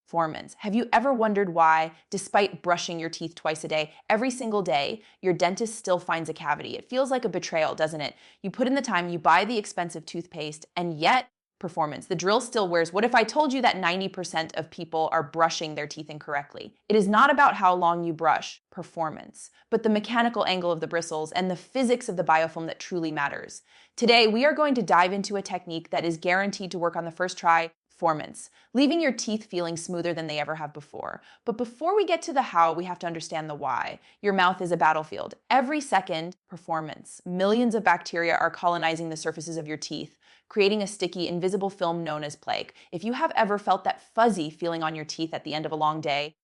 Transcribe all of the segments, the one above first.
Performance. Have you ever wondered why, despite brushing your teeth twice a day, every single day, your dentist still finds a cavity? It feels like a betrayal, doesn't it? You put in the time, you buy the expensive toothpaste, and yet, performance. The drill still wears. What if I told you that 90% of people are brushing their teeth incorrectly? It is not about how long you brush, performance, but the mechanical angle of the bristles and the physics of the biofilm that truly matters. Today, we are going to dive into a technique that is guaranteed to work on the first try, performance, leaving your teeth feeling smoother than they ever have before. But before we get to the how, we have to understand the why. Your mouth is a battlefield. Every second, performance. Millions of bacteria are colonizing the surfaces of your teeth, creating a sticky, invisible film known as plaque. If you have ever felt that fuzzy feeling on your teeth at the end of a long day,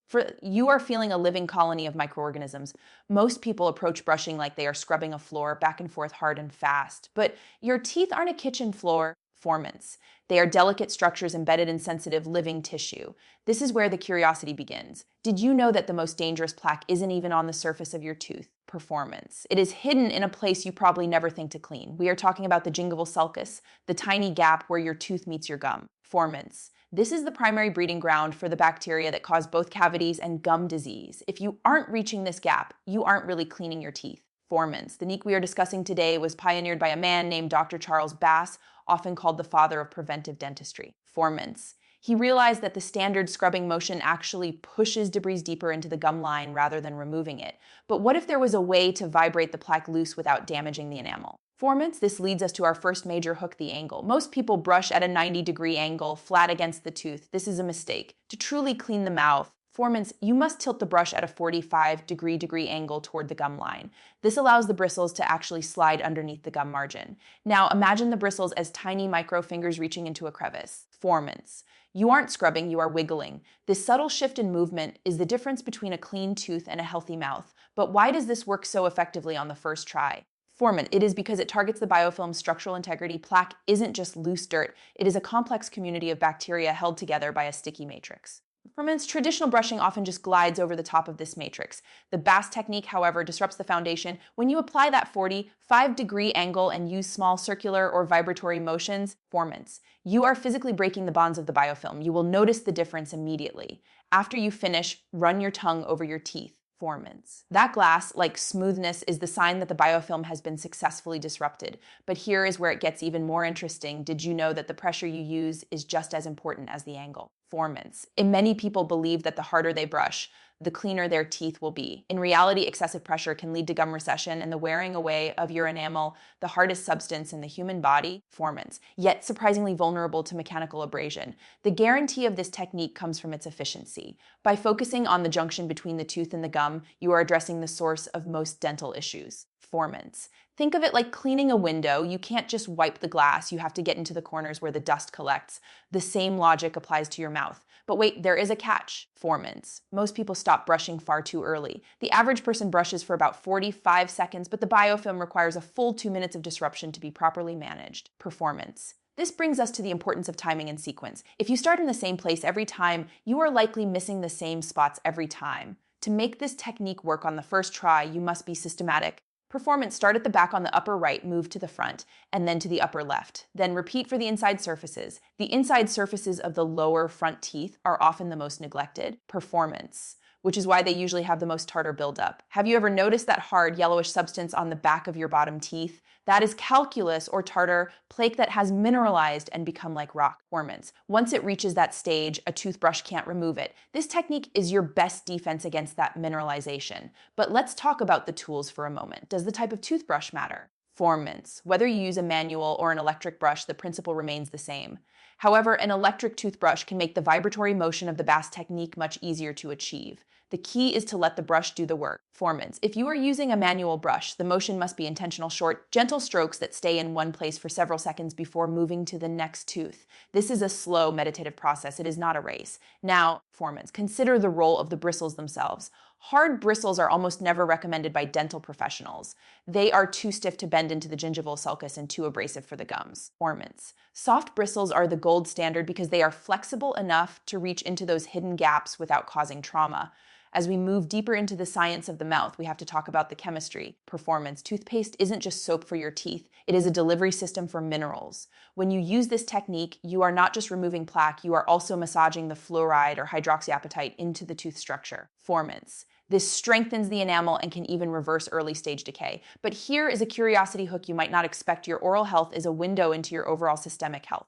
you are feeling a living colony of microorganisms. Most people approach brushing like they are scrubbing a floor, back and forth, hard and fast. But your teeth aren't a kitchen floor. Performance. They are delicate structures embedded in sensitive, living tissue. This is where the curiosity begins. Did you know that the most dangerous plaque isn't even on the surface of your tooth? Performance. It is hidden in a place you probably never think to clean. We are talking about the gingival sulcus, the tiny gap where your tooth meets your gum. Performance. This is the primary breeding ground for the bacteria that cause both cavities and gum disease. If you aren't reaching this gap, you aren't really cleaning your teeth. Performance. The technique we are discussing today was pioneered by a man named Dr. Charles Bass, often called the father of preventive dentistry. Performance. He realized that the standard scrubbing motion actually pushes debris deeper into the gum line rather than removing it. But what if there was a way to vibrate the plaque loose without damaging the enamel? Performance. This leads us to our first major hook, the angle. Most people brush at a 90-degree angle, flat against the tooth. This is a mistake. To truly clean the mouth, performance, you must tilt the brush at a 45-degree angle toward the gum line. This allows the bristles to actually slide underneath the gum margin. Now, imagine the bristles as tiny micro fingers reaching into a crevice. Performance. You aren't scrubbing, you are wiggling. This subtle shift in movement is the difference between a clean tooth and a healthy mouth. But why does this work so effectively on the first try? Performance. It is because it targets the biofilm's structural integrity. Plaque isn't just loose dirt. It is a complex community of bacteria held together by a sticky matrix. Performance. Traditional brushing often just glides over the top of this matrix. The Bass technique, however, disrupts the foundation. When you apply that 45-degree angle and use small circular or vibratory motions, performance, you are physically breaking the bonds of the biofilm. You will notice the difference immediately. After you finish, run your tongue over your teeth. Performance. That glass-like smoothness is the sign that the biofilm has been successfully disrupted. But here is where it gets even more interesting. Did you know that the pressure you use is just as important as the angle? Performance. And many people believe that the harder they brush, the cleaner their teeth will be. In reality, excessive pressure can lead to gum recession and the wearing away of your enamel, the hardest substance in the human body. Performance. Yet surprisingly vulnerable to mechanical abrasion. The guarantee of this technique comes from its efficiency. By focusing on the junction between the tooth and the gum, you are addressing the source of most dental issues. Performance. Think of it like cleaning a window. You can't just wipe the glass. You have to get into the corners where the dust collects. The same logic applies to your mouth. But wait, there is a catch. Performance. Most people stop brushing far too early. The average person brushes for about 45 seconds, but the biofilm requires a full 2 minutes of disruption to be properly managed. Performance. This brings us to the importance of timing and sequence. If you start in the same place every time, you are likely missing the same spots every time. To make this technique work on the first try, you must be systematic. Performance. Start at the back on the upper right, move to the front, and then to the upper left. Then repeat for the inside surfaces. The inside surfaces of the lower front teeth are often the most neglected. Performance. Which is why they usually have the most tartar buildup. Have you ever noticed that hard yellowish substance on the back of your bottom teeth? That is calculus or tartar plaque that has mineralized and become like rock. Performance. Once it reaches that stage, a toothbrush can't remove it. This technique is your best defense against that mineralization. But let's talk about the tools for a moment. Does the type of toothbrush matter? Performance. Whether you use a manual or an electric brush, the principle remains the same. However, an electric toothbrush can make the vibratory motion of the Bass technique much easier to achieve. The key is to let the brush do the work. Performance. If you are using a manual brush, the motion must be intentional, short, gentle strokes that stay in one place for several seconds before moving to the next tooth. This is a slow, meditative process. It is not a race. Now, performance. Consider the role of the bristles themselves. Hard bristles are almost never recommended by dental professionals. They are too stiff to bend into the gingival sulcus and too abrasive for the gums. Performance. Soft bristles are the gold standard because they are flexible enough to reach into those hidden gaps without causing trauma. As we move deeper into the science of the mouth, we have to talk about the chemistry. Performance. Toothpaste isn't just soap for your teeth, it is a delivery system for minerals. When you use this technique, you are not just removing plaque, you are also massaging the fluoride or hydroxyapatite into the tooth structure. Performance. This strengthens the enamel and can even reverse early stage decay. But here is a curiosity hook you might not expect. Your oral health is a window into your overall systemic health.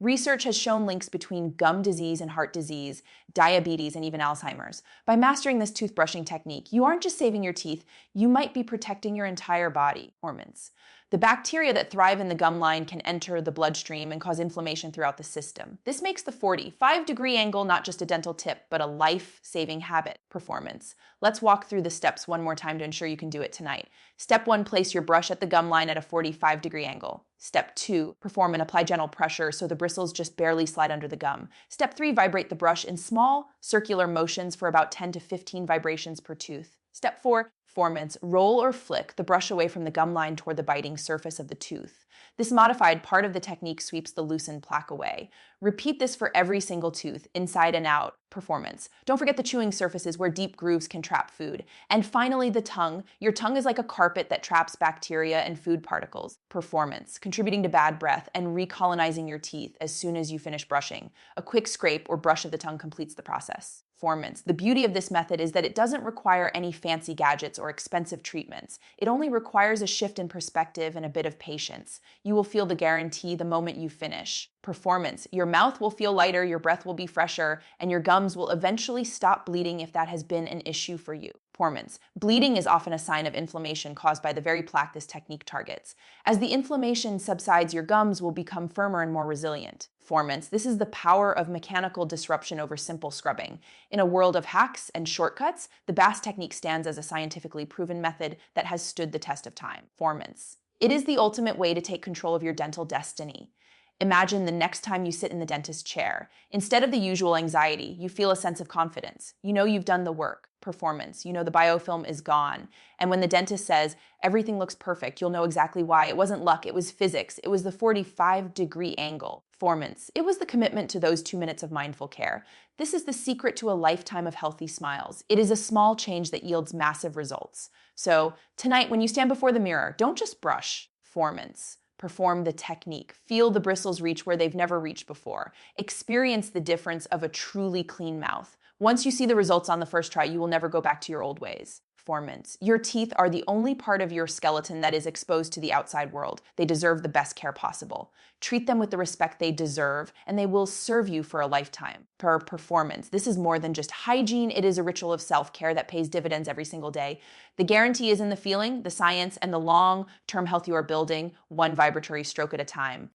Research has shown links between gum disease and heart disease, diabetes, and even Alzheimer's. By mastering this toothbrushing technique, you aren't just saving your teeth, you might be protecting your entire body. Performance. The bacteria that thrive in the gum line can enter the bloodstream and cause inflammation throughout the system. This makes the 45-degree angle not just a dental tip, but a life-saving habit. Performance. Let's walk through the steps one more time to ensure you can do it tonight. Step 1, place your brush at the gum line at a 45-degree angle. Step 2, perform and apply gentle pressure so the bristles just barely slide under the gum. Step 3, vibrate the brush in small, circular motions for about 10 to 15 vibrations per tooth. Step 4, performance, roll or flick the brush away from the gum line toward the biting surface of the tooth. This modified part of the technique sweeps the loosened plaque away. Repeat this for every single tooth, inside and out. Performance. Don't forget the chewing surfaces where deep grooves can trap food. And finally, the tongue. Your tongue is like a carpet that traps bacteria and food particles. Performance. Contributing to bad breath and recolonizing your teeth as soon as you finish brushing. A quick scrape or brush of the tongue completes the process. Performance. The beauty of this method is that it doesn't require any fancy gadgets or expensive treatments. It only requires a shift in perspective and a bit of patience. You will feel the guarantee the moment you finish. Performance. Your mouth will feel lighter, your breath will be fresher, and your gums will eventually stop bleeding if that has been an issue for you. Performance. Bleeding is often a sign of inflammation caused by the very plaque this technique targets. As the inflammation subsides, your gums will become firmer and more resilient. Performance. This is the power of mechanical disruption over simple scrubbing. In a world of hacks and shortcuts, the BASS technique stands as a scientifically proven method that has stood the test of time. Performance. It is the ultimate way to take control of your dental destiny. Imagine the next time you sit in the dentist's chair. Instead of the usual anxiety, you feel a sense of confidence. You know you've done the work. Performance. You know the biofilm is gone. And when the dentist says, everything looks perfect, you'll know exactly why. It wasn't luck, it was physics. It was the 45-degree angle. Performance. It was the commitment to those 2 minutes of mindful care. This is the secret to a lifetime of healthy smiles. It is a small change that yields massive results. So tonight, when you stand before the mirror, don't just brush. Performance. Perform the technique. Feel the bristles reach where they've never reached before. Experience the difference of a truly clean mouth. Once you see the results on the first try, you will never go back to your old ways. Performance. Your teeth are the only part of your skeleton that is exposed to the outside world. They deserve the best care possible. Treat them with the respect they deserve, and they will serve you for a lifetime. Performance. This is more than just hygiene. It is a ritual of self-care that pays dividends every single day. The guarantee is in the feeling, the science, and the long-term health you are building, one vibratory stroke at a time.